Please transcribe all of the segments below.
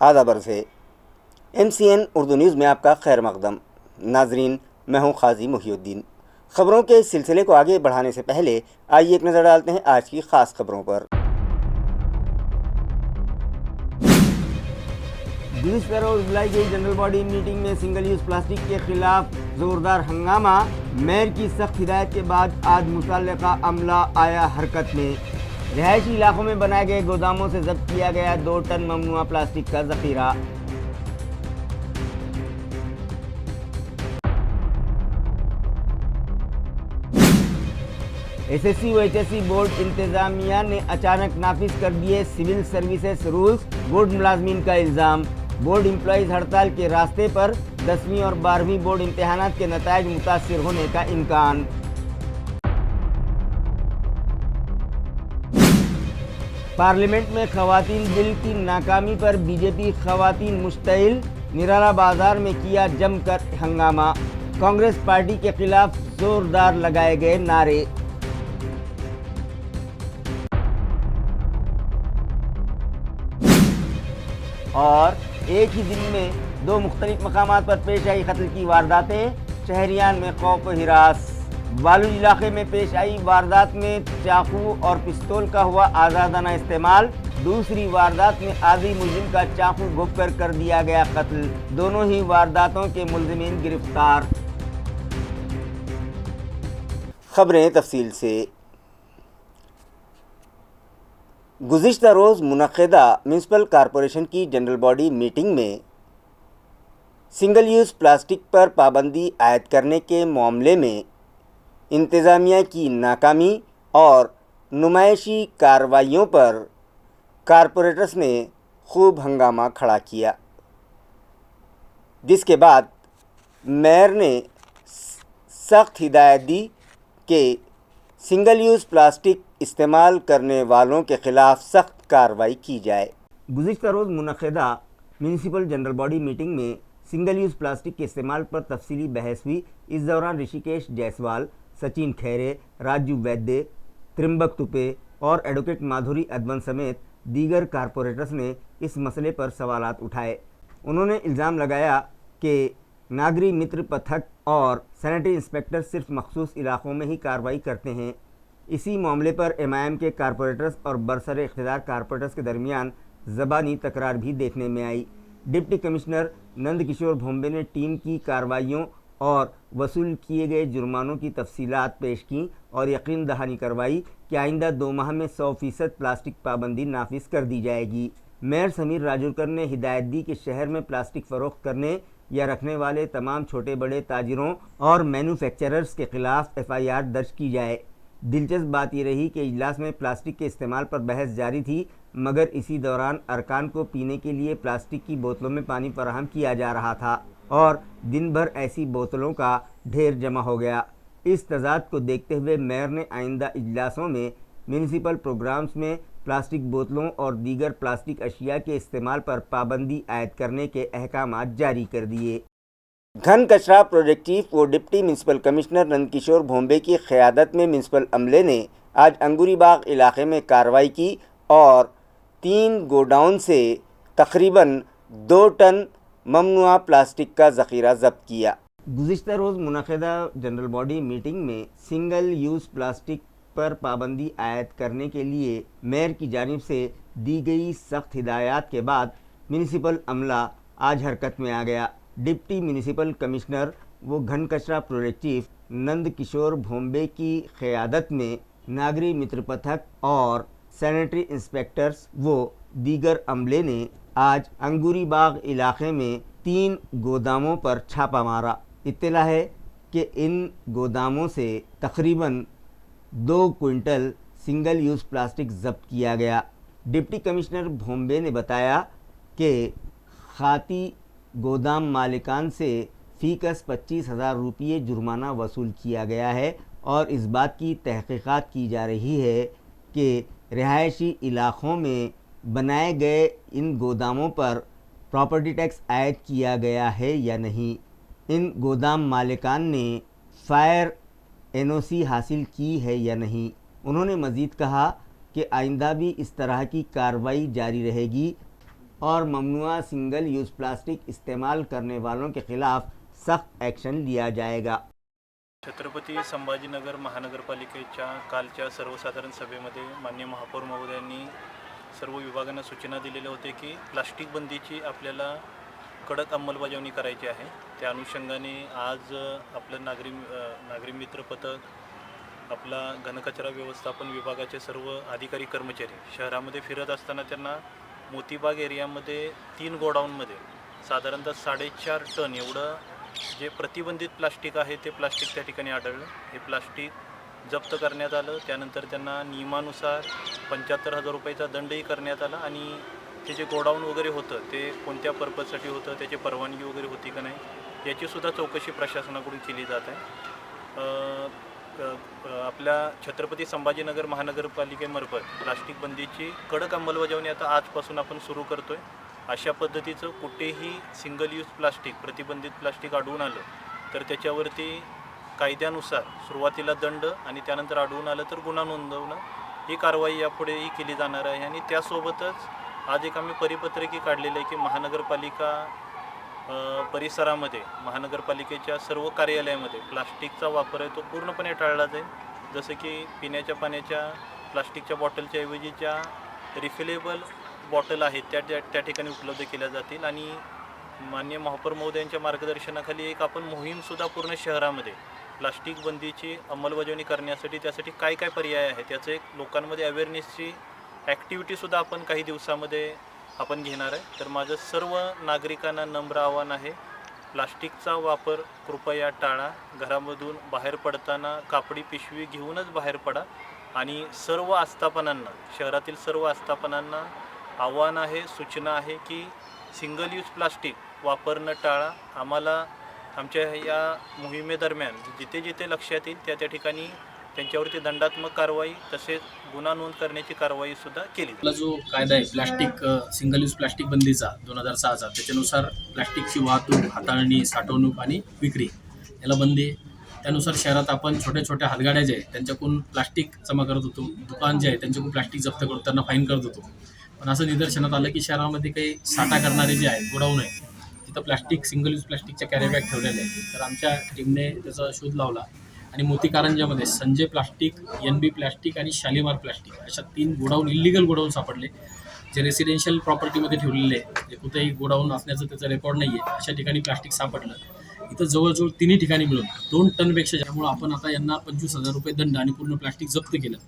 آداب عرض ہے MCN اردو نیوز میں آپ کا خیر مقدم۔ ناظرین، میں ہوں قاضی محی الدین۔ خبروں کے اس سلسلے کو آگے بڑھانے سے پہلے آئیے ایک نظر ڈالتے ہیں آج کی خاص خبروں پر۔ گزشتہ روز بلائی گئی جنرل باڈی میٹنگ میں سنگل یوز پلاسٹک کے خلاف زوردار ہنگامہ۔ میئر کی سخت ہدایت کے بعد آج متعلقہ عملہ آیا حرکت میں۔ رہائشی علاقوں میں بنائے گئے گوداموں سے ضبط کیا گیا 2 ٹن ممنوعہ پلاسٹک کا ذخیرہ۔ SSC و HSC بورڈ انتظامیہ نے اچانک نافذ کر دیے سول سروسز رولز، بورڈ ملازمین کا الزام۔ بورڈ امپلائیز ہڑتال کے راستے پر، 10ویں اور 12ویں بورڈ امتحانات کے نتائج متاثر ہونے کا امکان۔ پارلیمنٹ میں خواتین بل کی ناکامی پر BJP خواتین مشتعل، نرالا بازار میں کیا جم کر ہنگامہ۔ کانگریس پارٹی کے خلاف زوردار لگائے گئے نعرے۔ اور ایک ہی دن میں 2 مختلف مقامات پر پیش آئی قتل کی وارداتیں، شہریان میں خوف و ہراس۔ بالوج علاقے میں پیش آئی واردات میں چاقو اور پستول کا ہوا آزادانہ استعمال، دوسری واردات میں عارضی ملزم کا چاقو گھونپ کر دیا گیا قتل، دونوں ہی وارداتوں کے ملزمین گرفتار۔ خبریں تفصیل سے۔ گزشتہ روز منعقدہ میونسپل کارپوریشن کی جنرل باڈی میٹنگ میں سنگل یوز پلاسٹک پر پابندی عائد کرنے کے معاملے میں انتظامیہ کی ناکامی اور نمائشی کارروائیوں پر کارپوریٹرز نے خوب ہنگامہ کھڑا کیا، جس کے بعد میئر نے سخت ہدایت دی کہ سنگل یوز پلاسٹک استعمال کرنے والوں کے خلاف سخت کارروائی کی جائے۔ گزشتہ روز منعقدہ میونسپل جنرل باڈی میٹنگ میں سنگل یوز پلاسٹک کے استعمال پر تفصیلی بحث ہوئی۔ اس دوران رشیکیش جیسوال، سچن کھیرے، راجو ویدے، ترمبک توپے اور ایڈوکیٹ مادھوری ادھون سمیت دیگر کارپوریٹرز نے اس مسئلے پر سوالات اٹھائے۔ انہوں نے الزام لگایا کہ ناگری متر پتھک اور سینیٹری انسپیکٹر صرف مخصوص علاقوں میں ہی کارروائی کرتے ہیں۔ اسی معاملے پر MIM کے کارپوریٹرز اور برسر اقتدار کارپوریٹرز کے درمیان زبانی تکرار بھی دیکھنے میں آئی۔ ڈپٹی کمشنر نند کشور بھومبے نے ٹیم کی کارروائیوں اور وصول کیے گئے جرمانوں کی تفصیلات پیش کیں اور یقین دہانی کروائی کہ آئندہ 2 ماہ میں 100% پلاسٹک پابندی نافذ کر دی جائے گی۔ میئر سمیر راجورکر نے ہدایت دی کہ شہر میں پلاسٹک فروخت کرنے یا رکھنے والے تمام چھوٹے بڑے تاجروں اور مینوفیکچررز کے خلاف FIR درج کی جائے۔ دلچسپ بات یہ رہی کہ اجلاس میں پلاسٹک کے استعمال پر بحث جاری تھی، مگر اسی دوران ارکان کو پینے کے لیے پلاسٹک کی بوتلوں میں پانی فراہم کیا جا رہا تھا اور دن بھر ایسی بوتلوں کا ڈھیر جمع ہو گیا۔ اس تضاد کو دیکھتے ہوئے میئر نے آئندہ اجلاسوں میں میونسپل پروگرامز میں پلاسٹک بوتلوں اور دیگر پلاسٹک اشیاء کے استعمال پر پابندی عائد کرنے کے احکامات جاری کر دیے۔ گھن کچرا پروجیکٹ چیف و ڈپٹی میونسپل کمشنر نند کشور بھومبے کی قیادت میں میونسپل عملے نے آج انگوری باغ علاقے میں کارروائی کی اور 3 گوڈاؤن سے تقریباً 2 ٹن ممنوعہ پلاسٹک کا ذخیرہ ضبط کیا۔ گزشتہ روز منعقدہ جنرل باڈی میٹنگ میں سنگل یوز پلاسٹک پر پابندی عائد کرنے کے لیے میئر کی جانب سے دی گئی سخت ہدایات کے بعد میونسپل عملہ آج حرکت میں آ گیا۔ ڈپٹی میونسپل کمشنر و گھن کچرا پروجیکٹ چیف نند کشور بھومبے کی قیادت میں ناگری متر پتھک اور سینیٹری انسپیکٹرز و دیگر عملے نے آج انگوری باغ علاقے میں 3 گوداموں پر چھاپہ مارا۔ اطلاع ہے کہ ان گوداموں سے تقریباً 2 کوئنٹل سنگل یوز پلاسٹک ضبط کیا گیا۔ ڈپٹی کمشنر بھومبے نے بتایا کہ خاطی گودام مالکان سے فی کس 25,000 روپے جرمانہ وصول کیا گیا ہے اور اس بات کی تحقیقات کی جا رہی ہے کہ رہائشی علاقوں میں بنائے گئے ان گوداموں پر پراپرٹی ٹیکس عائد کیا گیا ہے یا نہیں۔ ان گودام مالکان نے فائر NOC حاصل کی ہے یا نہیں۔ انہوں نے مزید کہا کہ آئندہ بھی اس طرح کی کارروائی جاری رہے گی اور ممنوعہ سنگل یوز پلاسٹک استعمال کرنے والوں کے خلاف سخت ایکشن لیا جائے گا. छत्रपती संभाजीनगर महानगरपालिकेच्या कालच्या सर्वसाधारण सभेमध्ये माननीय महापौर महोदयांनी सर्व विभागांना सूचना दिलेल्या होते की प्लास्टिक बंदीची आपल्याला कडक अंमलबजावणी करायची आहे. त्या अनुषंगाने आज आपलं नागरी मित्र पथक, आपला घनकचरा व्यवस्थापन विभागाचे सर्व अधिकारी कर्मचारी शहरामध्ये फिरत असताना त्यांना मोतीबाग एरियामध्ये 3 गोडाऊनमध्ये साधारणतः 4.5 टन एवढं जे प्रतिबंधित प्लास्टिक आहे ते प्लास्टिक त्या ठिकाणी आढळलं. हे प्लास्टिक जप्त करण्यात आलं. त्यानंतर त्यांना नियमानुसार 75,000 रुपयाचा दंडही करण्यात आला आणि ते जे गोडाऊन वगैरे होतं ते कोणत्या पर्पजसाठी होतं, त्याची परवानगी वगैरे होती का नाही याचीसुद्धा चौकशी प्रशासनाकडून केली जात आहे. आपल्या छत्रपती संभाजीनगर महानगरपालिकेमार्फत प्लास्टिक बंदीची कडक अंमलबजावणी आता आजपासून आपण सुरू करतो आहे. अशा पद्धतीचं कुठेही सिंगल यूज प्लास्टिक, प्रतिबंधित प्लास्टिक आढळून आलं तर त्याच्यावरती कायद्यानुसार सुरुवातीला दंड आणि त्यानंतर आढळून आलं तर गुन्हा नोंदवणं ही कारवाई यापुढेही केली जाणार आहे. आणि त्यासोबतच आज एक आम्ही परिपत्रकही काढलेलं आहे की महानगरपालिका परिसरामध्ये महानगरपालिकेच्या सर्व कार्यालयामध्ये प्लास्टिकचा वापर आहे तो पूर्णपणे टाळला जाईल. जसं की पिण्याच्या पाण्याच्या प्लास्टिकच्या बॉटलच्या ऐवजी ज्या रिफिलेबल बॉटल आहेत त्या ठिकाणी उपलब्ध केल्या जातील. आणि माननीय महापौर महोदयांच्या मार्गदर्शनाखाली एक आपण मोहीमसुद्धा पूर्ण शहरामध्ये प्लास्टिक बंदीची अंमलबजावणी करण्यासाठी त्यासाठी काय काय पर्याय आहेत त्याचं एक लोकांमध्ये अवेअरनेसची ॲक्टिव्हिटीसुद्धा आपण काही दिवसामध्ये आपण घेणार आहे. तर माझं सर्व नागरिकांना नम्र आव्हान आहे, प्लास्टिकचा वापर कृपया टाळा. घरामधून बाहेर पडताना कापडी पिशवी घेऊनच बाहेर पडा. आणि सर्व आस्थापनांना, शहरातील सर्व आस्थापनांना आव्हान आहे, सूचना आहे की सिंगल यूज प्लास्टिक वापरणं टाळा. आम्हाला आमच्या या मोहिमेदरम्यान जिथे जिथे लक्षात येईल त्या ठिकाणी त्यांच्यावरती दंडात्मक कारवाई तसेच गुन्हा नोंद करण्याची कारवाईसुद्धा केली. आपला जो कायदा आहे प्लास्टिक सिंगल यूज प्लास्टिक बंदीचा 2006चा, त्याच्यानुसार प्लास्टिकची वाहतूक, हाताळणी, साठवणूक आणि विक्री याला बंदी आहे. त्यानुसार शहरात आपण छोट्या छोट्या हातगाड्या जे आहेत त्यांच्याकडून प्लास्टिक जमा करत होतो, दुकान जे आहे त्यांच्याकडून प्लास्टिक जप्त करतो, त्यांना फाईन करत होतो. पण असं निदर्शनात आलं की शहरामध्ये काही साठा करणारे जे आहेत गोडाऊन आहे तिथं प्लास्टिक, सिंगल यूज प्लास्टिकच्या कॅरीबॅग ठेवलेले आहेत. तर आमच्या टीमने त्याचा शोध लावला आणि मोती कारंजामध्ये संजय प्लास्टिक, NB प्लास्टिक आणि शालिमार प्लास्टिक अशा 3 गोडाऊन, इलिगल गोडाऊन सापडले जे रेसिडेन्शियल प्रॉपर्टीमध्ये ठेवलेले आहे. जे कुठेही गोडाऊन असण्याचं त्याचा रेकॉर्ड नाही आहे, अशा ठिकाणी प्लास्टिक सापडलं. इथं जवळजवळ 3 ठिकाणी मिळून 2 टनपेक्षा, ज्यामुळे आपण आता यांना 25,000 रुपये दंड आणि पूर्ण प्लास्टिक जप्त केलं.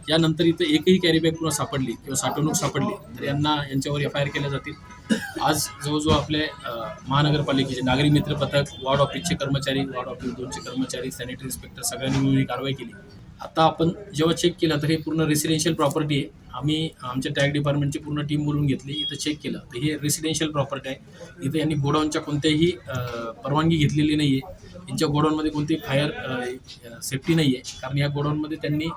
यानंतर इथं एकही कॅरीबॅग पुन्हा सापडली किंवा साठवणूक सापडली तर यांच्यावर FIR केल्या जातील. आज जवळजवळ आपले महानगरपालिकेचे नागरी मित्र पथक, वॉर्ड ऑफिसचे कर्मचारी, वॉर्ड ऑफिस 2चे कर्मचारी, सॅनिटरी इन्स्पेक्टर सगळ्यांनी मिळून ही कारवाई केली. आता आपण जेव्हा चेक केलं तर हे पूर्ण रेसिडेन्शियल प्रॉपर्टी आहे. आम्ही आमच्या टॅग डिपार्टमेंटची पूर्ण टीम बोलून घेतली, इथं चेक केलं तर हे रेसिडेन्शियल प्रॉपर्टी आहे. इथं यांनी गोडाऊनच्या कोणत्याही परवानगी घेतलेली नाही आहे. यांच्या गोडाऊनमध्ये कोणती फायर सेफ्टी नाही आहे, कारण या गोडाऊनमध्ये त्यांनी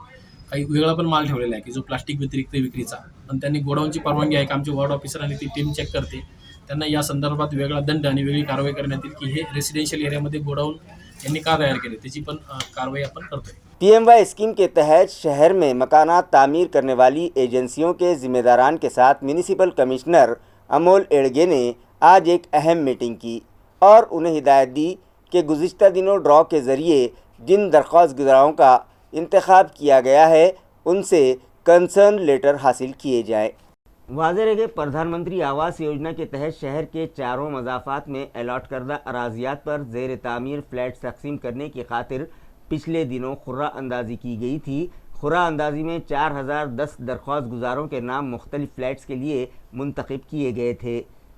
काही वेगळा पण माल ठेवलेला आहे की जो प्लास्टिक व्यतिरिक्त विक्रीचा. पण त्यांनी गोडाऊनची परवानगी आहे का आमचे वॉर्ड ऑफिसर आणि ती टीम चेक करते. त्यांना या संदर्भात वेगळा दंड आणि वेगळी कारवाई करण्यात येईल की हे रेसिडेंशियल एरियामध्ये गोडाऊन यांनी का तैयार केले, त्याची पण कार्रवाई अपन करते हैं। PMY स्कीम के तहत शहर में मकानात तामीर करने वाली एजेंसियों के जिम्मेदारान के साथ म्यूनिसिपल कमिश्नर अमोल एड़गे ने आज एक अहम मीटिंग की और उन्हें हिदायत दी कि गुज़िश्ता दिनों ड्रॉ के ज़रिए जिन दरख्वास्त गुज़राओं का इंतखाब किया गया है उनसे कंसर्न लेटर हासिल किए जाएँ। वाज़ेह रहे कि प्रधानमंत्री आवास योजना के तहत शहर के चारों मज़ाफ़ात में अलॉट करदा अराजियात पर ज़ेर तामीर फ्लैट तकसीम करने की खातिर पिछले दिनों खुर्रा अंदाज़ी की गई थी। खुर्रा अंदाज़ी में 4010 दरख्वास्त गुज़ारों के नाम मुख्तलिफ़ फ़्लैट्स के लिए मुंतखब किए गए थे।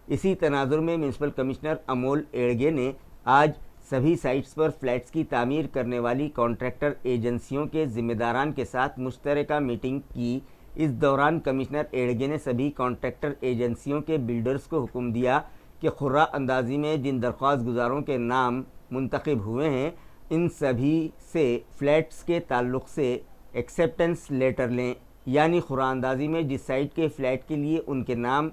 इसी तनाजुर में म्यूनसिपल कमिश्नर अमोल एड़गे ने आज सभी साइट्स पर फ्लैट्स की तामीर करने वाली कॉन्ट्रैक्टर एजेंसियों के ज़िम्मेदारान के साथ मुश्तरका मीटिंग की। इस दौरान कमिश्नर एड़गे ने सभी कॉन्ट्रैक्टर एजेंसियों के बिल्डर्स को हुक्म दिया कि खुर्रा अंदाज़ी में जिन दरख्वास्त गुज़ारों के नाम मुंतखब हुए हैं इन सभी से फ़्लैट्स के ताल्लुक़ से एक्सेप्टेंस लेटर लें, यानी खुर्रा अंदाज़ी में जिस साइट के फ़्लैट के लिए उनके नाम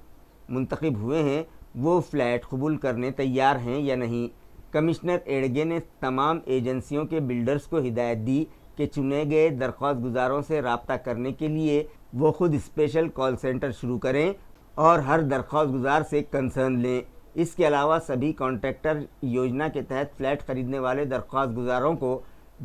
मुंतखब हुए हैं वो फ़्लैट कबूल करने तैयार हैं या नहीं। कमिश्नर एड़गे ने तमाम एजेंसियों के बिल्डर्स को हिदायत दी कि चुने गए दरख्वास्त गुज़ारों से रब्ता करने के लिए वो ख़ुद स्पेशल कॉल सेंटर शुरू करें اور ہر درخواست گزار سے کنسرن لیں۔ اس کے علاوہ سبھی کانٹریکٹر یوجنا کے تحت فلیٹ خریدنے والے درخواست گزاروں کو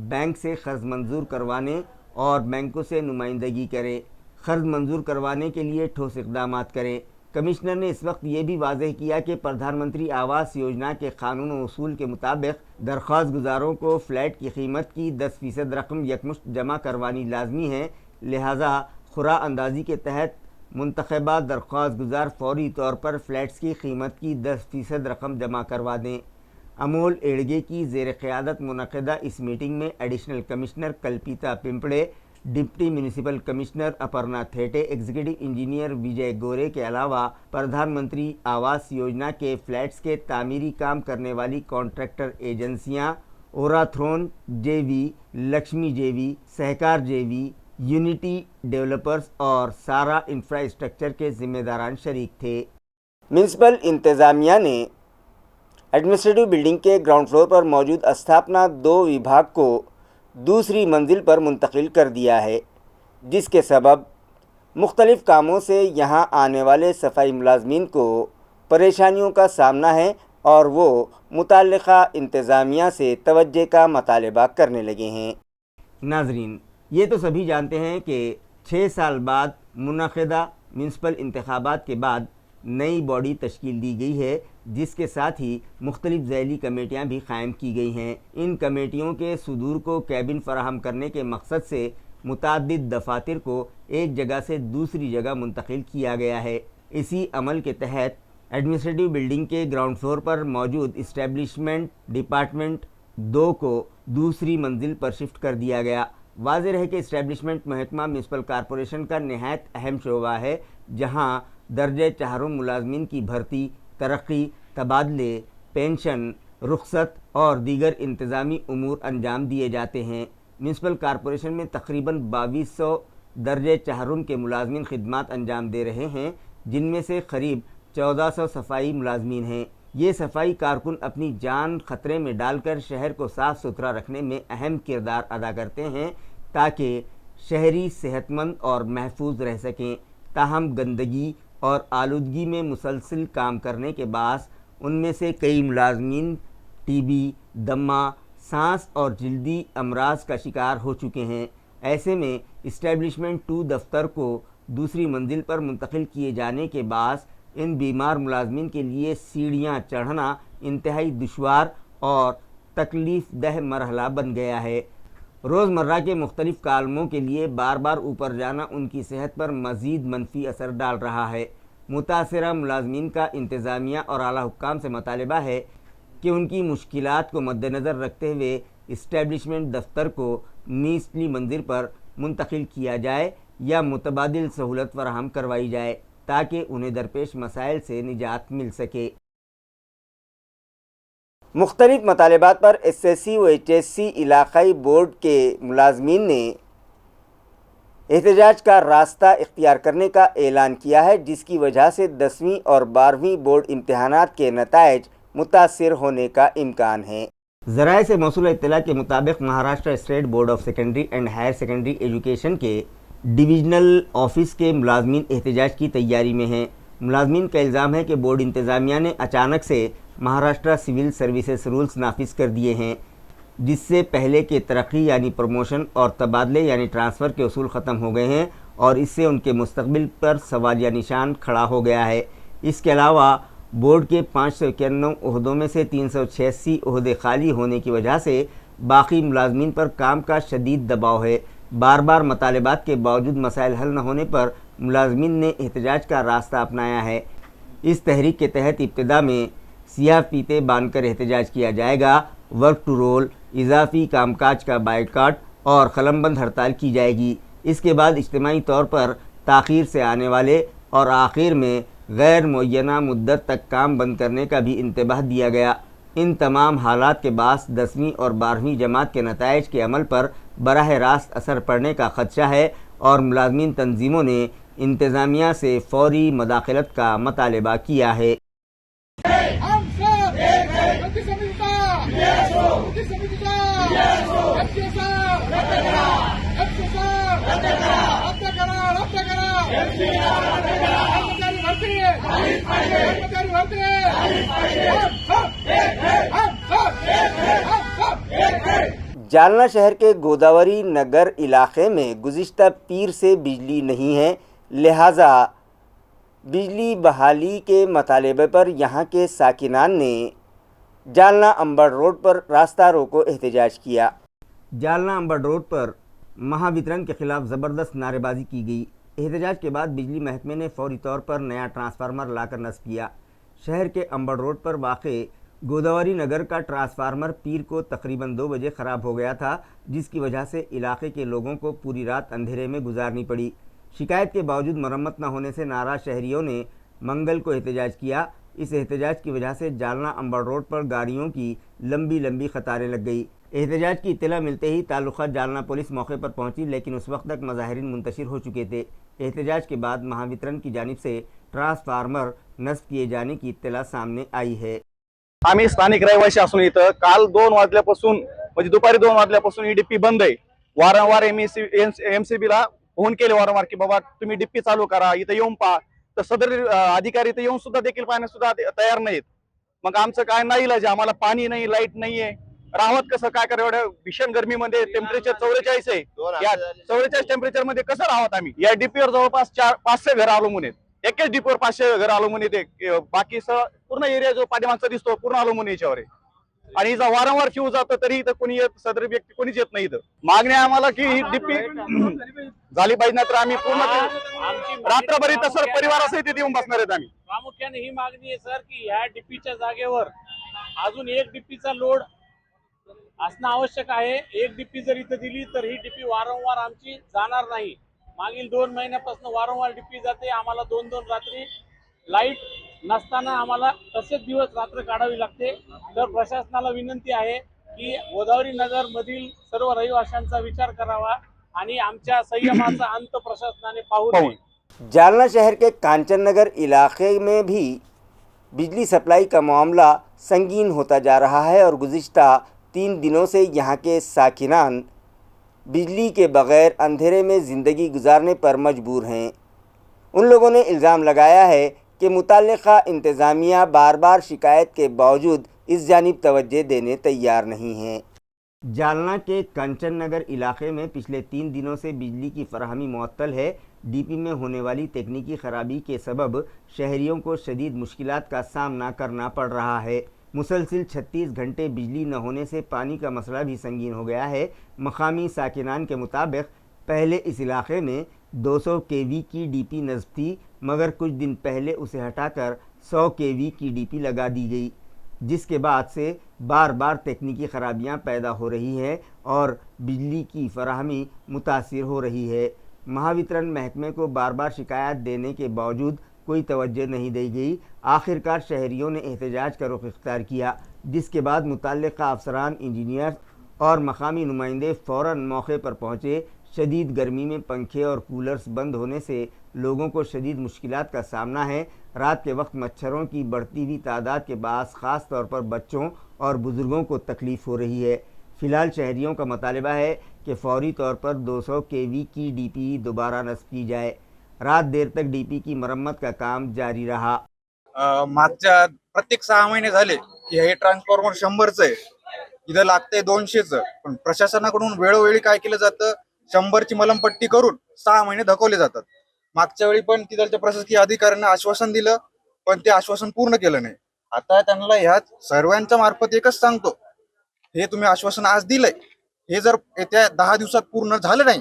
بینک سے قرض منظور کروانے اور بینکوں سے نمائندگی کریں۔ قرض منظور کروانے کے لیے ٹھوس اقدامات کریں۔ کمشنر نے اس وقت یہ بھی واضح کیا کہ پردھان منتری آواس یوجنا کے قانون و اصول کے مطابق درخواست گزاروں کو فلیٹ کی قیمت کی 10% رقم یکمشت جمع کروانی لازمی ہے، لہذا خورا اندازی کے تحت منتخبہ درخواست گزار فوری طور پر فلیٹس کی قیمت کی 10% رقم جمع کروا دیں۔ امول ایڑگے کی زیر قیادت منعقدہ اس میٹنگ میں additional commissioner Kalpita Pimple, deputy municipal commissioner Aparna Thete, executive engineer Vijay Gore کے علاوہ پردھان منتری آواس یوجنا کے فلیٹس کے تعمیری کام کرنے والی کانٹریکٹر ایجنسیاں اوراتھرون جے وی، لکشمی جے وی، سہکار جے وی، یونٹی ڈیولپرز اور سارا انفراسٹرکچر کے ذمہ داران شریک تھے۔ میونسپل انتظامیہ نے ایڈمنسٹریٹو بلڈنگ کے گراؤنڈ فلور پر موجود استھاپنا 2 وبھاگ کو دوسری منزل پر منتقل کر دیا ہے، جس کے سبب مختلف کاموں سے یہاں آنے والے صفائی ملازمین کو پریشانیوں کا سامنا ہے اور وہ متعلقہ انتظامیہ سے توجہ کا مطالبہ کرنے لگے ہیں۔ ناظرین، یہ تو سبھی جانتے ہیں کہ 6 سال بعد منعقدہ میونسپل انتخابات کے بعد نئی باڈی تشکیل دی گئی ہے، جس کے ساتھ ہی مختلف ذیلی کمیٹیاں بھی قائم کی گئی ہیں۔ ان کمیٹیوں کے صدور کو کیبن فراہم کرنے کے مقصد سے متعدد دفاتر کو ایک جگہ سے دوسری جگہ منتقل کیا گیا ہے۔ اسی عمل کے تحت ایڈمنسٹریٹو بلڈنگ کے گراؤنڈ فلور پر موجود اسٹیبلشمنٹ ڈپارٹمنٹ 2 کو دوسری منزل پر شفٹ کر دیا گیا۔ واضح رہے کہ اسٹیبلشمنٹ محکمہ میونسپل کارپوریشن کا نہایت اہم شعبہ ہے، جہاں درجہ چہارم ملازمین کی بھرتی، ترقی، تبادلے، پینشن، رخصت اور دیگر انتظامی امور انجام دیے جاتے ہیں۔ میونسپل کارپوریشن میں تقریباً 2200 درجہ چہارم کے ملازمین خدمات انجام دے رہے ہیں، جن میں سے قریب 1400 صفائی ملازمین ہیں۔ یہ صفائی کارکن اپنی جان خطرے میں ڈال کر شہر کو صاف ستھرا رکھنے میں اہم کردار ادا کرتے ہیں تاکہ شہری صحت مند اور محفوظ رہ سکیں۔ تاہم گندگی اور آلودگی میں مسلسل کام کرنے کے باعث ان میں سے کئی ملازمین ٹی بی، دمہ، سانس اور جلدی امراض کا شکار ہو چکے ہیں۔ ایسے میں اسٹیبلشمنٹ 2 دفتر کو دوسری منزل پر منتقل کیے جانے کے باعث ان بیمار ملازمین کے لیے سیڑھیاں چڑھنا انتہائی دشوار اور تکلیف دہ مرحلہ بن گیا ہے۔ روزمرہ کے مختلف کالموں کے لیے بار بار اوپر جانا ان کی صحت پر مزید منفی اثر ڈال رہا ہے۔ متاثرہ ملازمین کا انتظامیہ اور اعلیٰ حکام سے مطالبہ ہے کہ ان کی مشکلات کو مد نظر رکھتے ہوئے اسٹیبلشمنٹ دفتر کو نچلی منزل پر منتقل کیا جائے یا متبادل سہولت فراہم کروائی جائے تاکہ انہیں درپیش مسائل سے نجات مل سکے۔ مختلف مطالبات پر ایس ایس سی و ایچ ایس سی علاقائی بورڈ کے ملازمین نے احتجاج کا راستہ اختیار کرنے کا اعلان کیا ہے، جس کی وجہ سے 10ویں اور 12ویں بورڈ امتحانات کے نتائج متاثر ہونے کا امکان ہے۔ ذرائع سے موصول اطلاع کے مطابق Maharashtra state board of secondary and higher secondary education کے ڈویژنل آفس کے ملازمین احتجاج کی تیاری میں ہیں۔ ملازمین کا الزام ہے کہ بورڈ انتظامیہ نے اچانک سے مہاراشٹر سول سروسز رولز نافذ کر دیے ہیں، جس سے پہلے کے ترقی یعنی پروموشن اور تبادلے یعنی ٹرانسفر کے اصول ختم ہو گئے ہیں اور اس سے ان کے مستقبل پر سوالیہ نشان کھڑا ہو گیا ہے۔ اس کے علاوہ بورڈ کے 591 عہدوں میں سے 386 عہدے خالی ہونے کی وجہ سے باقی ملازمین پر کام کا شدید دباؤ ہے۔ بار بار مطالبات کے باوجود مسائل حل نہ ہونے پر ملازمین نے احتجاج کا راستہ اپنایا ہے۔ اس تحریک کے تحت ابتدا میں سیاہ فیتے باندھ کر احتجاج کیا جائے گا، ورک ٹو رول، اضافی کام کاج کا بائیکاٹ اور قلم بند ہڑتال کی جائے گی۔ اس کے بعد اجتماعی طور پر تاخیر سے آنے والے اور آخر میں غیر معینہ مدت تک کام بند کرنے کا بھی انتباہ دیا گیا۔ ان تمام حالات کے باعث 10ویں اور 12ویں جماعت کے نتائج کے عمل پر براہ راست اثر پڑنے کا خدشہ ہے اور ملازمین تنظیموں نے انتظامیہ سے فوری مداخلت کا مطالبہ کیا ہے۔ जालना शहर के गोदावरी नगर इलाके में गुज़िश्ता पीर से बिजली नहीं है, लिहाजा बिजली बहाली के मतालबे पर यहाँ के साकिनान ने जालना अंबड़ रोड पर रास्ता रोको एहतजाज किया। जालना अंबड़ रोड पर महावितरण के खिलाफ ज़बरदस्त नारेबाजी की गई। एहतजाज के बाद बिजली महकमे ने फौरी तौर पर नया ट्रांसफार्मर लाकर नस्ब किया। शहर के अंबड़ रोड पर वाक़े गोदावरी नगर का ट्रांसफार्मर पीर को तकरीबन 2 बजे ख़राब हो गया था, जिसकी वजह से इलाके के लोगों को पूरी रात अंधेरे में गुजारनी पड़ी। शिकायत के बावजूद मरम्मत न होने से नाराज़ शहरियों ने मंगल को एहतजाज किया। इस एहतजाज की वजह से जालना अंबड़ रोड पर गाड़ियों की लंबी लंबी कतारें लग गई। एहतजाज की इत्तला मिलते ही ताल्लुक़ा जालना पुलिस मौके पर पहुंची, लेकिन उस वक्त तक मुज़ाहिरीन मुंतशिर हो चुके थे। एहतजाज के बाद महावितरण की जानिब से ट्रांसफार्मर नस्ब किए जाने की इत्तला सामने आई है। आम्ही स्थानिक रहिवासी असून इथं काल 2 वाजल्यापासून म्हणजे दुपारी 2 वाजल्यापासून ही डिप्पी बंद आहे। वारंवार एमसीबीला फोन केले वारंवार की बाबा तुम्ही डिप्पी चालू करा, इथं येऊन पहा, तर सदर अधिकारी इथं येऊन सुद्धा देखील पाहण्यास सुद्धा तयार नाहीत। मग आमचं काय नाही इलाज, आम्हाला पाणी नाही, लाईट नाहीये, राहत कसं काय करा? एवढ्या भीषण गरमीमध्ये टेम्परेचर 44 आहे, या 44 टेम्परेचर मध्ये कसं राहत आम्ही? या डिप्पीवर जवळपास 500 घर अवलंबून आहेत। एकाच डिपोवर 500 घर अवलंबून येते, बाकी पूर्ण एरिया जो पाठीमागचा दिसतो पूर्ण अवलंबून याच्यावर आहे। आणि हिचा वारंवार फ्यूज जातो तरी इथं कोणी सदर व्यक्ती कोणीच येत नाही। इथं मागणी आम्हाला की ही डिप्पी झाली पाहिजे, ना तर आम्ही पूर्ण रात्रभर इथं सर परिवारासहित तिथे येऊन बसणार आहेत। आम्ही प्रामुख्याने ही मागणी आहे सर की ह्या डिप्पीच्या जागेवर अजून एक डिप्पीचा लोड असणं आवश्यक आहे। एक डिप्पी जर इथं दिली तर ही डिप्पी वारंवार आमची जाणार नाही। मागील 2 महिन्यापासून वारंवार डिप्पी जाते, आम्हाला 2-2 रात्री लाईट नसताना आम्हाला तसेच दिवस रात्र काढावी लागते। तर प्रशासनाला विनंती आहे की गोदावरी नगर मधील सर्व रहिवाशांचा विचार करावा आणि आमच्या संयमाचा अंत प्रशासनाने पाहू नये। जालना शहर के कांचन नगर इलाके में भी बिजली सप्लाई का मामला संगीन होता जा रहा है और गुज़िश्ता 3 दिनों से यहाँ के साकिनान बिजली के बग़ैर अंधेरे में ज़िंदगी गुजारने पर मजबूर हैं। उन लोगों ने इल्ज़ाम लगाया है कि मुताल्लिक़ा इंतज़ामिया बार बार शिकायत के बावजूद इस जानिब तवज्जो देने तैयार नहीं हैं। जालना के कंचन नगर इलाके में पिछले 3 दिनों से बिजली की फराहमी मुअत्तल है। डीपी में होने वाली तकनीकी ख़राबी के सबब शहरियों को शदीद मुश्किलात का सामना करना पड़ रहा है। मुसलसिल 36 घंटे बिजली न होने से पानी का मसला भी संगीन हो गया है। मकामी साकिनान के मुताबिक पहले इस इलाके में 200 केवी की डीपी नस्ब थी, मगर कुछ दिन पहले उसे हटाकर 100 केवी की डीपी लगा दी गई, जिसके बाद से बार बार तकनीकी ख़राबियाँ पैदा हो रही हैं और बिजली की फराहमी मुतासिर हो रही है। महावितरण महकमे को बार बार शिकायत देने के बावजूद कोई तवज्जो नहीं दी गई। आखिरकार शहरियों ने एहतजाज का रुख इख्तियार किया, जिसके बाद मुतल्लिक़ा अफसरान, इंजीनियर और मकामी नुमाइंदे फ़ौरन मौके पर पहुँचे। शदीद गर्मी में पंखे और कूलर्स बंद होने से लोगों को शदीद मुश्किलात का सामना है। रात के वक्त मच्छरों की बढ़ती हुई तादाद के बायस ख़ास तौर पर बच्चों और बुज़ुर्गों को तकलीफ़ हो रही है। फ़िलहाल शहरियों का मुतालबा है कि फ़ौरी तौर पर 200 केवी की डीपी दोबारा नस्ब की जाए। रात देर तक डीपी की मरम्मत का काम जारी रहा। मागच्या प्रत्येक 6 महिने झाले की हे ट्रान्सफॉर्मर 100चं आहे, इथं लागतंय 200चं, पण प्रशासनाकडून वेळोवेळी काय केलं जातं, 100ची मलमपट्टी करून 6 महिने धकवले जातात। मागच्या वेळी पण तिथलच्या प्रशासकीय अधिकाऱ्यांना आश्वासन दिलं, पण ते आश्वासन पूर्ण केलं नाही। आता त्यांना ह्या सर्वांच्या मार्फत एकच सांगतो, हे तुम्ही आश्वासन आज दिलंय, हे जर येत्या 10 दिवसात पूर्ण झालं नाही,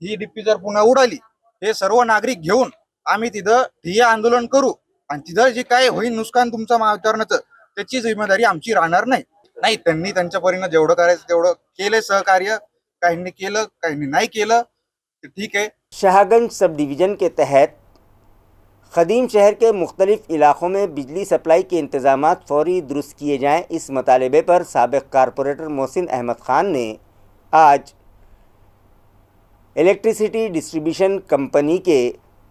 ही डीपी जर पुन्हा उडाली, हे सर्व नागरिक घेऊन आम्ही तिथं ठिय्या आंदोलन करू आणि तिथं जे काय होईल नुकसान तुमचं महावितरणाचं, त्याची जिम्मेदारी आमची राहणार नाही। त्यांनी त्यांच्या परीने जेवढं करायचं तेवढं केले सहकार्य, काहींनी केलं, काहींनी नहीं केलं, तो ठीक है। शाहगंज सब डिवीज़न के तहत ख़दीम शहर के मुख्तलिफ इलाक़ों में बिजली सप्लाई के इंतज़ामात फ़ौरी दुरुस्त किए जाएँ, इस मतालबे पर साबिक़ कारपोरेटर मोहसिन अहमद ख़ान ने आज इलेक्ट्रिसिटी डिस्ट्रीब्यूशन कंपनी के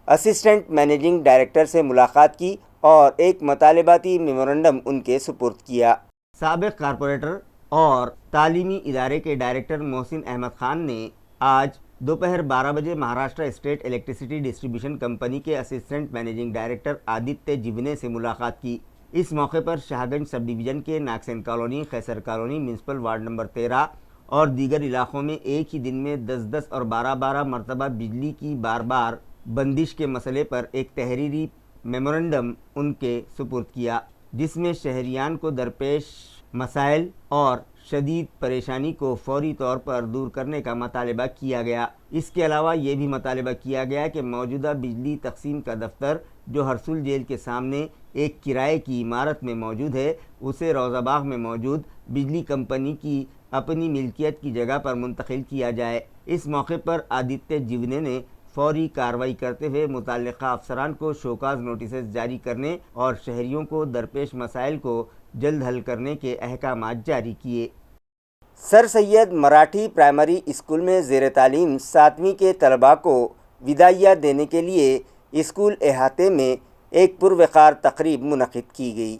असिस्टेंट मैनेजिंग डायरेक्टर से मुलाकात की और एक मतालबाती मेमोरेंडम उनके सुपुर्द किया। साबिक़ कारपोरेटर और तालीमी इदारे के डायरेक्टर मोहसिन अहमद ख़ान ने आज दोपहर 12 बजे Maharashtra state electricity distribution company के असिस्टेंट मैनेजिंग डायरेक्टर आदित्य जिवने से मुलाकात की। इस मौके पर शाहगंज सब डिवीज़न के Nagsen colony, Khaiser colony, municipal ward number 13 और दीगर इलाकों में एक ही दिन में 10-10 और 12-12 मरतबा बिजली की बार बंदिश के मसले पर एक तहरीरी मेमोरेंडम उनके सुपुर्द किया, जिसमें शहरियान को दरपेश मसाइल और शदीद परेशानी को फौरी तौर पर दूर करने का मुतालबा किया गया। इसके अलावा ये भी मुतालबा किया गया कि मौजूदा बिजली तकसीम का दफ्तर जो हरसुल जेल के सामने एक किराए की इमारत में मौजूद है, उसे रोज़ाबाग में मौजूद बिजली कंपनी की अपनी मिल्कियत की जगह पर मुंतकिल किया जाए। इस मौके पर आदित्य जिवने ने फौरी कार्रवाई करते हुए मुतल्लिक़ा अफसरान को शोकाज नोटिस जारी करने और शहरियों को दरपेश मसाइल को जल्द हल करने के अहकामात जारी किए। Sir Syed Marathi primary school में ज़ेर तालीम 7वीं के तलबा को विदाइया देने के लिए स्कूल अहाते में एक पुरवकार तकरीब मुनक़िद की गई।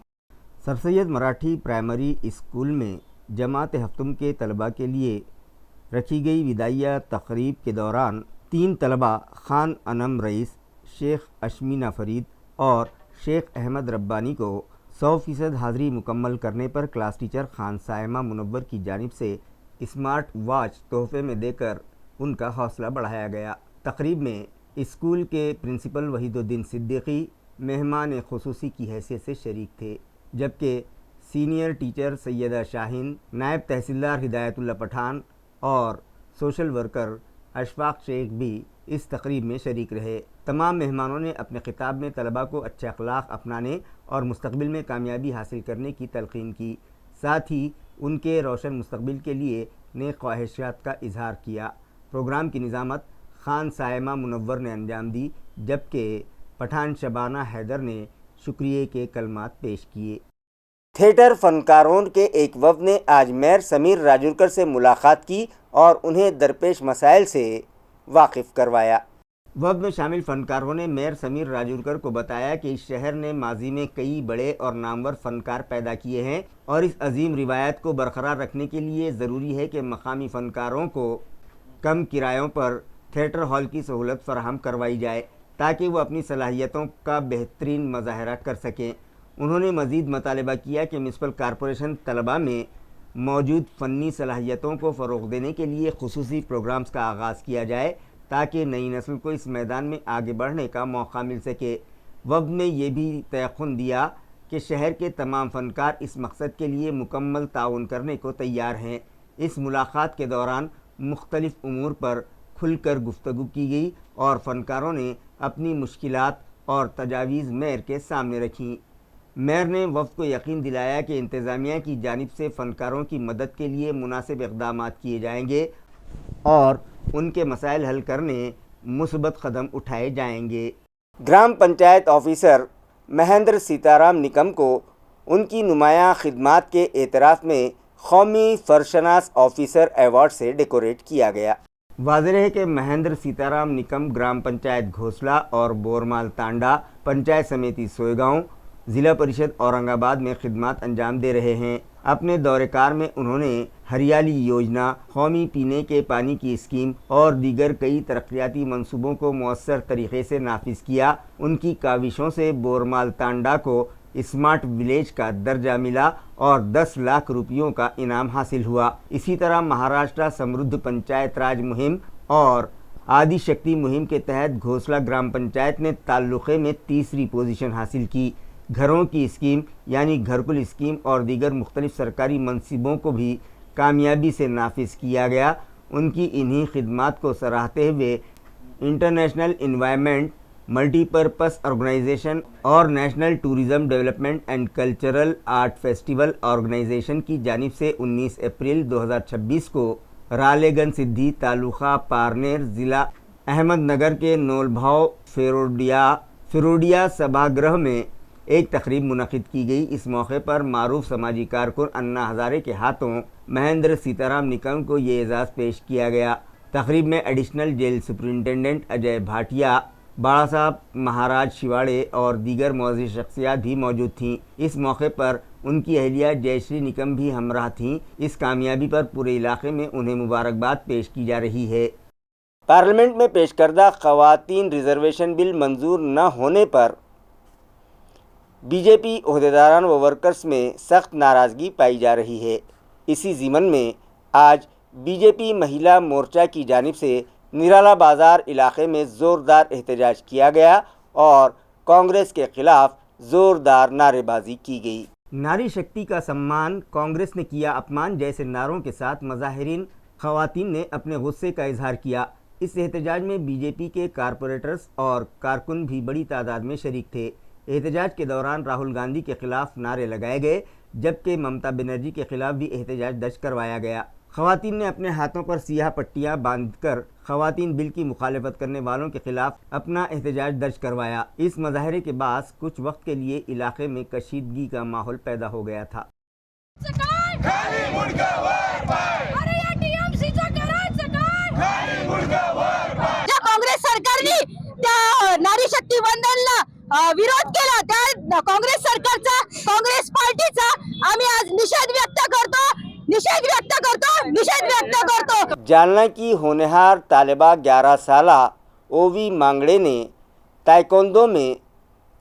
Sir Syed Marathi primary school में जमात हफ्तम के तलबा के लिए रखी गई विदाइया तकरीब के दौरान 3 तलबा खान अनम रईस, शेख अशमीना फरीद और शेख अहमद रब्बानी को 100% हाज़िरी मुकम्मल करने पर क्लास टीचर खान सायमा मुनव्वर की जानिब से स्मार्ट वॉच तोहफे में देकर उनका हौसला बढ़ाया गया। तकरीब में स्कूल के प्रिंसिपल वहीदुद्दीन सिद्दीकी मेहमान खुसूसी की हैसियत से शरीक थे, जबकि सीनियर टीचर सैयदा शाहीन, नायब तहसीलदार हिदायतुल्लाह पठान और सोशल वर्कर अशफाक शेख भी इस तकरीब में शरीक रहे। तमाम मेहमानों ने अपने खिताब में तलबा को अच्छे अखलाक अपनाने और मुस्तकबिल में कामयाबी हासिल करने की तलकीन की, साथ ही उनके रोशन मुस्तकबिल के लिए नेक ख्वाहिशात का इजहार किया। प्रोग्राम की निज़ामत खान सायमा मुनव्वर ने अंजाम दी, जबकि पठान शबाना हैदर ने शुक्रिया के कलमात पेश किए। थिएटर फनकारों के एक वफ़द ने आज मेयर समीर राजूरकर से मुलाकात की और उन्हें दरपेश मसाइल से वाकिफ़ करवाया। वफ़द में शामिल फ़नकारों ने मेयर समीर राजूरकर को बताया कि इस शहर ने माजी में कई बड़े और नामवर फ़नकार पैदा किए हैं और इस अजीम रिवायत को बरकरार रखने के लिए ज़रूरी है कि मकामी फ़नकारों को कम किरायों पर थिएटर हॉल की सहूलत फराहम करवाई जाए ताकि वो अपनी सलाहियतों का बेहतरीन मुजाहरा कर सकें। उन्होंने मज़ीद मुतालबा किया कि म्यूनसिपल कॉरपोरेशन तलबा में मौजूद फ़नी सलाहियतों को फ़रोग़ देने के लिए खुसूसी प्रोग्राम्स का आगाज़ किया जाए ताकि नई नस्ल को इस मैदान में आगे बढ़ने का मौका मिल सके। वफ़द ने यह भी तयक़ुन दिया कि शहर के तमाम फ़नकार इस मकसद के लिए मुकम्मल ताउन करने को तैयार हैं। इस मुलाकात के दौरान मुख्तलिफ़ उमूर पर खुलकर गुफ्तगू की गई और फ़नकारों ने अपनी मुश्किलात और तजावीज़ मेयर के सामने रखीं। मेयर ने वफ़द को यकीन दिलाया कि इंतज़ामिया की जानिब से फ़नकारों की मदद के लिए मुनासिब इक़दामात किए जाएंगे और उनके मसाइल हल करने मुस्बत कदम उठाए जाएंगे। ग्राम पंचायत ऑफिसर महेंद्र सीताराम निकम को उनकी नुमायाँ खिदमात के एतराफ़ में कौमी फरशनास ऑफिसर अवार्ड से डेकोरेट किया गया। वाज़ेह है कि महेंद्र सीताराम निकम ग्राम पंचायत घोसला और बोरमाल तांडा, पंचायत समिति सोयगांव, ज़िला परिषद औरंगाबाद में खिदमात अंजाम दे रहे हैं। अपने दौरेकार में उन्होंने हरियाली योजना, कौमी पीने के पानी की स्कीम और दीगर कई तरक्याती मंसूबों को मौसर तरीक़े से नाफिज किया। उनकी काविशों से बोरमाल तांडा को स्मार्ट विलेज का दर्जा मिला और 10 लाख रुपयों का इनाम हासिल हुआ। इसी तरह महाराष्ट्र समृद्ध पंचायत राज मुहिम और आदि शक्ति मुहिम के तहत घोसला ग्राम पंचायत ने ताल्लुक़े में तीसरी पोजीशन हासिल की। घरों की स्कीम यानी घरकुल स्कीम और दीगर मुख्तलिफ सरकारी मनसूबों को भी कामयाबी से नाफिज किया गया। उनकी इन्हीं खिदमात को सराहते हुए इंटरनेशनल इन्वायरमेंट मल्टीपर्पस ऑर्गेनाइजेशन और national tourism development and cultural art festival organisation की जानिब से 19 अप्रैल 2026 को रालेगंज सिद्धि तालुका पारनेर ज़िला अहमदनगर के नौलभाव फिरोडिया सभागृह में एक तकरीब मुनक़िद की गई। इस मौके पर मारूफ समाजी कारकुन अन्ना हज़ारे के हाथों महेंद्र सीताराम निकम को ये एजाज़ पेश किया गया। तकरीब में additional jail superintendent Ajay Bhatia, बाड़ा साहब महाराज शिवाड़े और दीगर मौजूद शख्सियात भी मौजूद थीं। इस मौके पर उनकी अहलिया जयश्री निकम भी हमराह थीं। इस कामयाबी पर पूरे इलाके में उन्हें मुबारकबाद पेश की जा रही है। पार्लियामेंट में पेश करदा ख़वातीन रिजर्वेशन बिल मंजूर न होने पर बीजेपी ओहदेदारान व वर्कर्स में सख्त नाराज़गी पाई जा रही है। इसी ज़िमन में आज बीजेपी महिला मोर्चा की जानिब से निराला बाज़ार इलाके में ज़ोरदार एहतजाज किया गया और कांग्रेस के ख़िलाफ़ ज़ोरदार नारेबाजी की गई। नारी शक्ति का सम्मान, कांग्रेस ने किया अपमान जैसे नारों के साथ मुजाहिरीन ख़वातीन ने अपने गुस्से का इजहार किया। इस एहतजाज में बीजेपी के कारपोरेटर्स और कारकुन भी बड़ी तादाद में शरीक थे। एहतजाज के दौरान राहुल गांधी के खिलाफ नारे लगाए गए, जबकि ममता बनर्जी के खिलाफ भी एहतजाज दर्ज करवाया गया। ख़वातीन ने अपने हाथों पर सियाह पट्टियां बांधकर ख़वातीन बिल की मुखालफत करने वालों के खिलाफ अपना एहतजाज दर्ज करवाया। इस मुजाहरे के बाद कुछ वक्त के लिए इलाके में कशीदगी का माहौल पैदा हो गया था। काँग्रेस सरकारने त्या नारी शक्ती वंदनला विरोध केला, त्या काँग्रेस सरकारचा, काँग्रेस पार्टीचा आम्ही आज निषेध व्यक्त करतो। जालना की होनहार तालिबा 11 साला ओवी मांगड़े ने ताइक्वांडो में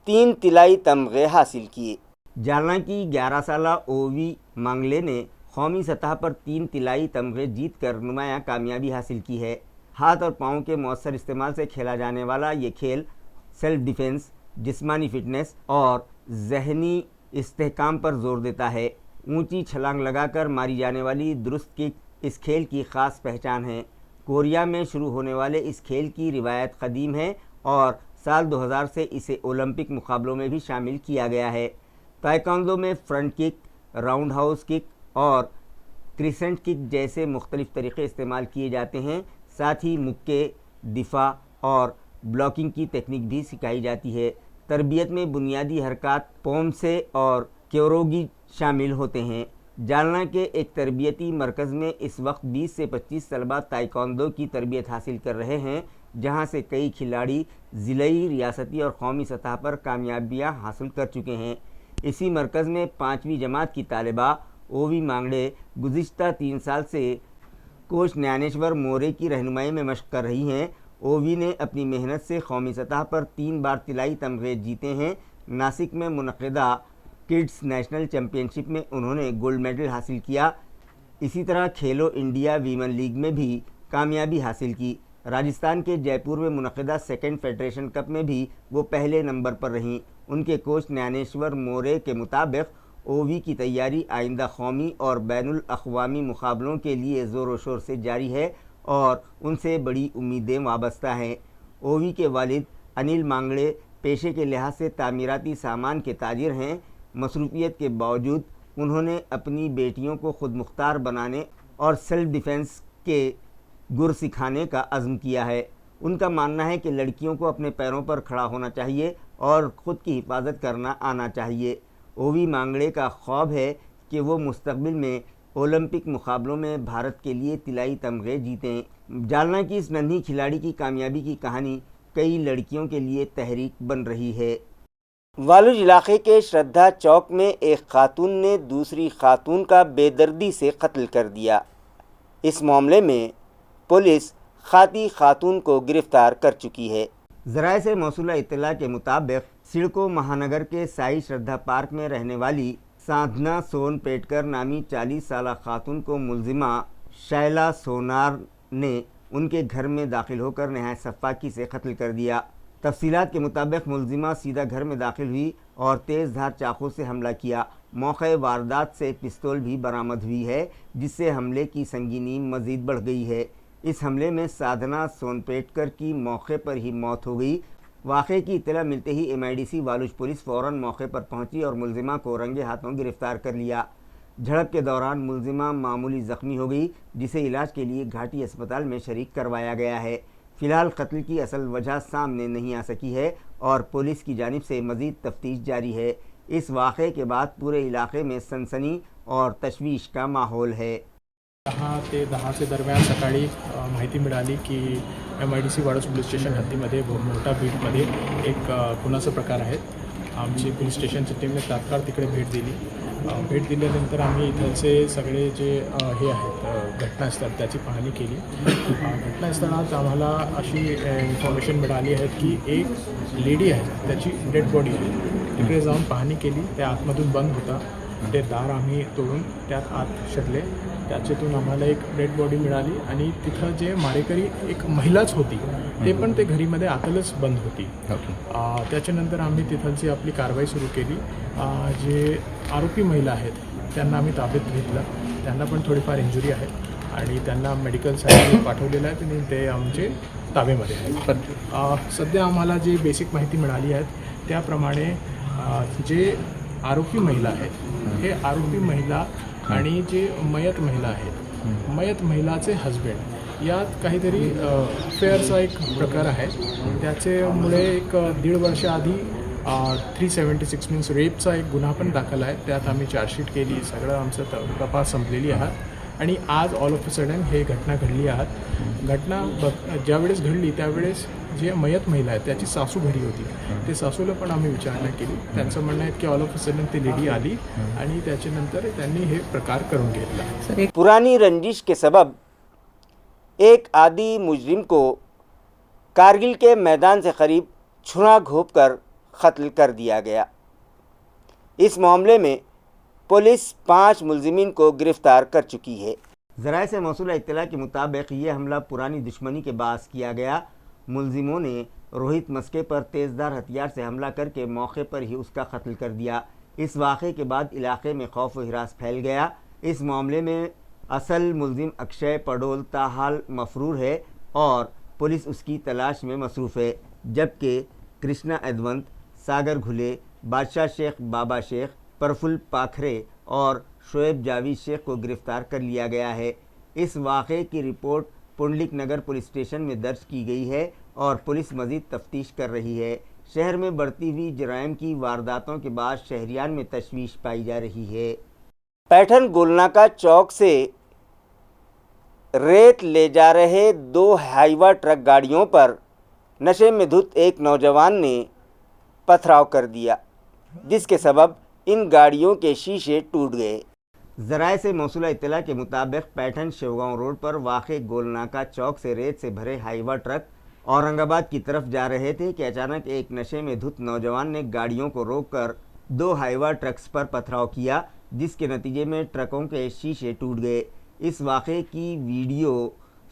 3 तिलाई तमगे हासिल किए। जालना की 11 साला ओवी मांगले ने कौमी सतह पर 3 तिलाई तमगे जीत कर नुमायाँ कामयाबी हासिल की है। हाथ और पाँव के मौसर इस्तेमाल से खेला जाने वाला ये खेल सेल्फ डिफेंस, जिस्मानी फिटनेस और जहनी इस्तेहकाम पर जोर देता है। ऊंची छलांग लगाकर मारी जाने वाली दुरुस्त किक इस खेल की ख़ास पहचान है। कोरिया में शुरू होने वाले इस खेल की रिवायत कदीम है और साल 2000 से इसे ओलंपिक मुकाबलों में भी शामिल किया गया है। ताइक्वांडो में front kick, round house kick और क्रिसेंट किक जैसे मुख्तलिफ तरीक़े इस्तेमाल किए जाते हैं। साथ ही मुक्के, दिफा और ब्लॉकिंग की टेक्निक भी सिखाई जाती है। तरबियत में बुनियादी हरकत पोमसे और क्योरोगी शामिल होते हैं। जालना के एक तरबियती मरकज़ में इस वक्त 20 से 25 तलबा ताइक्वांडो की तरबियत हासिल कर रहे हैं, जहां से कई खिलाड़ी ज़िलाई, रियासती और कौमी सतह पर कामयाबियां हासिल कर चुके हैं। इसी मरकज़ में 5वीं जमात की तालिबा ओवी मांगड़े गुज़िश्ता 3 साल से कोच ज्ञानेश्वर मोरे की रहनुमाई में मशक़ कर रही हैं। ओवी ने अपनी मेहनत से कौमी सतह पर 3 बार तिलाई तमगे जीते हैं। नासिक में मुनक़िदा किड्स नेशनल चैम्पियनशिप में उन्होंने गोल्ड मेडल हासिल किया। इसी तरह खेलो इंडिया वीमेन लीग में भी कामयाबी हासिल की। राजस्थान के जयपुर में मुनक़िदा सेकंड फेडरेशन कप में भी वो पहले नंबर पर रहीं। उनके कोच ज्ञानेश्वर मोरे के मुताबिक ओवी की तैयारी आइंदा कौमी और बैनुल अक़वामी मुकाबलों के लिए ज़ोर शोर से जारी है और उनसे बड़ी उम्मीदें वाबस्ता हैं। ओवी के वालिद अनिल मांगड़े पेशे के लिहाज से तामीराती सामान के ताजिर हैं। मसरूफियत के बावजूद उन्होंने अपनी बेटियों को खुद मुख्तार बनाने और सेल्फ डिफेंस के गुर सिखाने का अज़्म किया है। उनका मानना है कि लड़कियों को अपने पैरों पर खड़ा होना चाहिए और ख़ुद की हिफाजत करना आना चाहिए। ओवी मांगड़े का ख्वाब है कि वो मुस्तक़बिल में ओलंपिक मुकाबलों में भारत के लिए तिलाई तमगे जीतें। जालना की इस नन्ही खिलाड़ी की कामयाबी की कहानी कई लड़कियों के लिए तहरीक बन रही है। वालुज इलाके के श्रद्धा चौक में एक खातून ने दूसरी खातून का बेदर्दी से कत्ल कर दिया। इस मामले में पुलिस खाती खातून को गिरफ्तार कर चुकी है। ज़राए से मौसूला इत्तला के मुताबिक सिडको महानगर के साई श्रद्धा पार्क में रहने वाली साधना सोन पेटकर नामी 40 साला खातून को मुलजिमा शैला सोनार ने उनके घर में दाखिल होकर नहायत सफ़ाकी से कत्ल कर दिया। तफसीलात के मुताबिक मुलजिमा सीधा घर में दाखिल हुई और तेज़ धार चाकू से हमला किया। मौके वारदात से पिस्तौल भी बरामद हुई है, जिससे हमले की संगीनी मज़ीद बढ़ गई है। इस हमले में साधना सोनपेटकर की मौके पर ही मौत हो गई। वाक़े की इत्तला मिलते ही MIDC वालुज पुलिस फ़ौरन मौके पर पहुंची और मुलजिमा को रंगे हाथों गिरफ़्तार कर लिया। झड़प के दौरान मुलजिमा मामूली ज़ख्मी हो गई, जिसे इलाज के लिए घाटी अस्पताल में शरीक करवाया गया है। फ़िलहाल कत्ल की असल वजह सामने नहीं आ सकी है और पुलिस की जानिब से मज़ीद तफ्तीश जारी है। इस वाक़े के बाद पूरे इलाके में सनसनी और तशवीश का माहौल है। 10 ते 10 दरम्यान सकाळी माहिती मिळाली की MIDC वाडोज पोलीस स्टेशन हद्दीमध्ये मोठा बीटमध्ये एक खुनाचा प्रकार आहे। आमची पोलीस स्टेशनची टीमने तात्काळ तिकडे भेट दिली। भेट दिल्यानंतर आम्ही इथलचे सगळे जे हे आहेत घटनास्थळ त्याची पाहणी केली. घटनास्थळात आम्हाला अशी इन्फॉर्मेशन मिळाली आहे की एक लेडी आहे, त्याची डेड बॉडी आहे. तिकडे जाऊन पाहणी केली, त्या आतमधून बंद होता. ते दार आम्ही तोडून त्यात आत शिरले, त्याच्यातून आम्हाला एक डेड बॉडी मिळाली. आणि तिथं जे मारेकरी एक महिलाच होती, ते पण ते घरीमध्ये आतलंच बंद होती. त्याच्यानंतर आम्ही तिथलची आपली कारवाई सुरू केली. जे आरोपी महिला आहेत त्यांना आम्ही ताब्यात घेतलं. त्यांना पण थोडीफार इंजुरी आहे आणि त्यांना मेडिकलसाठी पाठवलेलं आहे आणि ते आमचे ताब्यामध्ये आहेत. सध्या आम्हाला जी बेसिक माहिती मिळाली आहे त्याप्रमाणे जे आरोपी महिला आहेत हे आरोपी महिला आणि जे मयत महिला आहेत, मयत महिलाचे हजबंड यात काहीतरी अफेअरचा एक प्रकार आहे. त्याच्यामुळे एक 1.5 वर्ष आधी 376 मीन्स रेपचा एक गुन्हा पण दाखल आहे. त्यात आम्ही चार्जशीट केली, सगळं आमचं तपास संपलेली आहात. आणि आज ऑल ऑफ अ सडन हे घटना घडली आहात. घटना ज्यावेळेस घडली त्यावेळेस जे मयत महिला आहे त्याची सासू घरी होती. ते सासूला पण आम्ही विचारणा केली. त्यांचं म्हणणं आहे की ऑल ऑफ अ सडन ती लेडी आली आणि त्याच्यानंतर त्यांनी हे प्रकार करून घेतला. पुरानी रंजिश के सबब एक आदी मुजरिम को कारगिल के मैदान से करीब छुरा घोंप कर कत्ल कर दिया गया. इस मामले में पुलिस 5 मुलजिमीन को गिरफ्तार कर चुकी है. ज़राए से मौसूला इत्तला के मुताबिक ये हमला पुरानी दुश्मनी के बास किया गया. मुलजिमों ने रोहित मस्के पर तेज़दार हथियार से हमला करके मौके पर ही उसका कत्ल कर दिया. इस वाक़े के बाद इलाके में खौफ व हिरास फैल गया. इस मामले में असल मुलजिम अक्षय पडोल ताहाल मफरूर है और पुलिस उसकी तलाश में मसरूफ़ है. जबकि कृष्णा अदवंत, सागर घुले, बादशाह शेख, बाबा शेख, प्रफुल्ल पाखरे और शोएब जावेद शेख को गिरफ़्तार कर लिया गया है. इस वाक़े की रिपोर्ट पुंडलिक नगर पुलिस स्टेशन में दर्ज की गई है और पुलिस मज़ीद तफ्तीश कर रही है. शहर में बढ़ती हुई जराइम की वारदातों के बाद शहरियान में तशवीश पाई जा रही है. पैठन गोलनाका चौक से रेत ले जा रहे 2 हाईवा ट्रक गाड़ियों पर नशे में धुत एक नौजवान ने पथराव कर दिया, जिसके सबब इन गाड़ियों के शीशे टूट गए. ज़राए से मौसूला इत्तला के मुताबिक पैठन शिवगांव रोड पर वाक़े गोलनाका चौक से रेत से भरे हाईवा ट्रक औरंगाबाद की तरफ जा रहे थे कि अचानक एक नशे में धुत नौजवान ने गाड़ियों को रोककर 2 हाईवा ट्रक्स पर पथराव किया, जिसके नतीजे में ट्रकों के शीशे टूट गए. इस वाक़े की वीडियो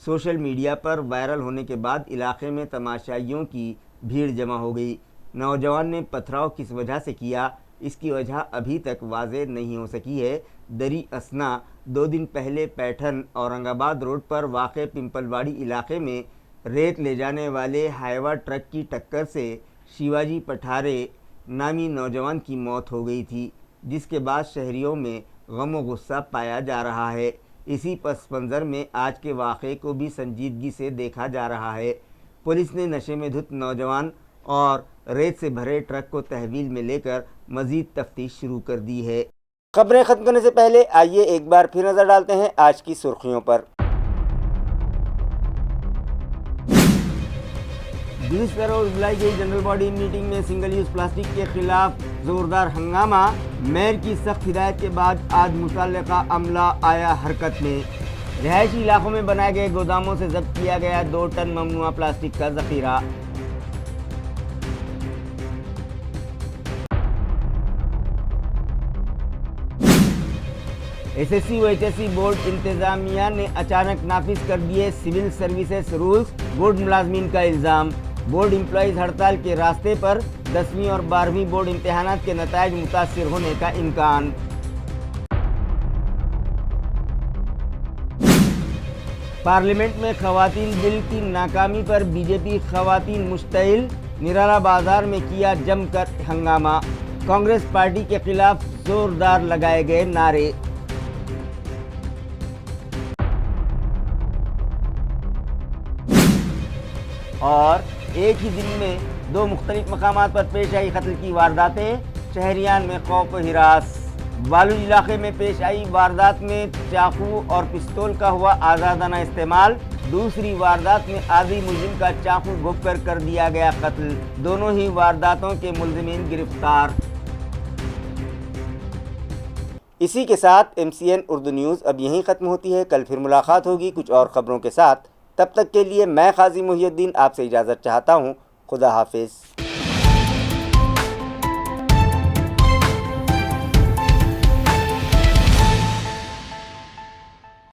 सोशल मीडिया पर वायरल होने के बाद इलाके में तमाशाइयों की भीड़ जमा हो गई. नौजवान ने पथराव किस वजह से किया, इसकी वजह अभी तक वाज़ेह नहीं हो सकी है. दरी असना 2 दिन पहले पैठन औरंगाबाद रोड पर वाक़े पिंपलवाड़ी इलाके में रेत ले जाने वाले हाईवा ट्रक की टक्कर से शिवाजी पठारे नामी नौजवान की मौत हो गई थी, जिसके बाद शहरियों में गम व गुस्सा पाया जा रहा है. इसी पस मंज़र में आज के वाक़े को भी संजीदगी से देखा जा रहा है. पुलिस ने नशे में धुत नौजवान और रेत से भरे ट्रक को तहवील में लेकर मज़ीद तफ्तीश शुरू कर दी है. खबरें ख़त्म करने से पहले आइए एक बार फिर नज़र डालते हैं आज की सुर्खियों पर. दूसरी रोज बुलाई गई जनरल बॉडी मीटिंग में सिंगल यूज़ प्लास्टिक के खिलाफ ज़ोरदार हंगामा. मेयर की सख्त हिदायत के बाद आज मुतल्लिका अमला आया हरकत में. रिहायशी इलाकों में बनाए गए गोदामों से जब्त किया गया 2 टन ममनुआ प्लास्टिक का ज़ख़ीरा. एसएससी व एचएससी बोर्ड इंतजामिया ने अचानक नाफिज कर दिए सिविल सर्विसेज रूल्स. बोर्ड मुलाजमीन का इल्ज़ाम, बोर्ड एम्प्लॉइज़ हड़ताल के रास्ते पर. 10वीं और 12वीं बोर्ड इम्तहानात के नताइज मुतासिर होने का इम्कान. पार्लियामेंट में खवातीन बिल की नाकामी पर बीजेपी खवातीन मुश्तइल. निराला बाजार में किया जमकर हंगामा. कांग्रेस पार्टी के खिलाफ जोरदार लगाए गए नारे. और एक ही दिन में 2 मुख्तलिफ मकामात पर पेश आई कत्ल की वारदातें. शहरियान में खौफ हिरास. बालूच इलाके में पेश आई वारदात में चाकू और पिस्तौल का हुआ आज़ादाना इस्तेमाल. दूसरी वारदात में आदी मुलजिम का चाकू घोंपकर कर दिया गया कत्ल. दोनों ही वारदातों के मुलजिमीन गिरफ्तार. اسی کے ساتھ MCN اردو نیوز اب یہیں ختم ہوتی ہے. کل پھر ملاقات ہوگی کچھ اور خبروں کے ساتھ. تب تک کے لیے میں قاضی محی الدین آپ سے اجازت چاہتا ہوں. خدا حافظ.